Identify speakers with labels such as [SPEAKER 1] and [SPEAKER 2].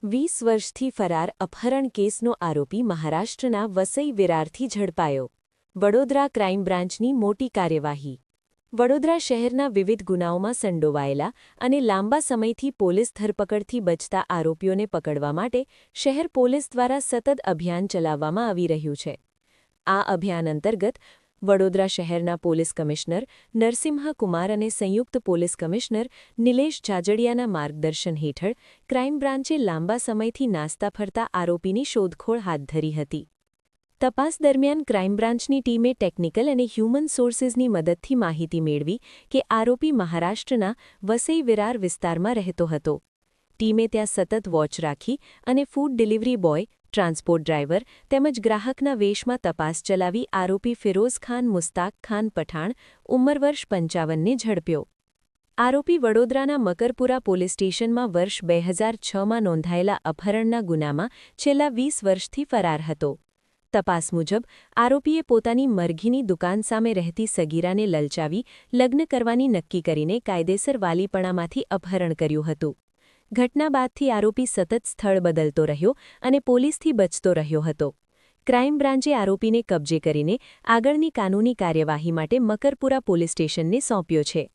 [SPEAKER 1] 20 વર્ષથી ફરાર અપહરણ કેસનો આરોપી મહારાષ્ટ્રના વસઈ વિરારથી ઝડપાયો. વડોદરા ક્રાઇમ બ્રાન્ચની મોટી કાર્યવાહી. વડોદરા શહેરના વિવિધ ગુનાઓમાં સંડોવાયેલા અને લાંબા સમયથી પોલીસ ધરપકડથી બચતા આરોપીઓને પકડવા માટે શહેર પોલીસ દ્વારા સતત અભિયાન ચલાવવામાં આવી રહ્યું છે. આ અભિયાન અંતર્ગત વડોદરા શહેરના પોલીસ કમિશનર નરસિંહ કુમાર અને સંયુક્ત પોલીસ કમિશનર નિલેશ જાજડિયાના માર્ગદર્શન હેઠળ ક્રાઇમ બ્રાન્ચે લાંબા સમયથી નાસ્તા ફરતા આરોપીની શોધખોળ હાથ ધરી હતી. તપાસ દરમિયાન ક્રાઇમ બ્રાન્ચની ટીમે ટેકનિકલ અને હ્યુમન સોર્સિસની મદદથી માહિતી મેળવી કે આરોપી મહારાષ્ટ્રના વસઈ વિરાર વિસ્તારમાં રહેતો હતો. ટીમે ત્યાં સતત વોચ રાખી અને food delivery boy, transport driver તેમજ ગ્રાહકના વેશમાં તપાસ ચલાવી આરોપી ફિરોઝ ખાન મુસ્તાક ખાન પઠાણ ઉંમર વર્ષ 55ને ઝડપ્યો. આરોપી વડોદરાના મકરપુરા પોલીસ સ્ટેશનમાં વર્ષ 2006માં નોંધાયેલા અપહરણના ગુનામાં છેલ્લા 20 વર્ષથી ફરાર હતો. તપાસ મુજબ આરોપીએ પોતાની મરઘીની દુકાન સામે રહેતી સગીરાને લલચાવી લગ્ન કરવાની નક્કી કરીને કાયદેસર વાલીપણામાંથી અપહરણ કર્યું હતું. ઘટના બાદથી આરોપી સતત સ્થળ બદલતો રહ્યો અને પોલીસથી બચતો રહ્યો હતો. ક્રાઇમ બ્રાન્ચે આરોપીને કબજે કરીને આગળની કાનૂની કાર્યવાહી માટે મકરપુરા પોલીસ સ્ટેશનને સોંપ્યો છે.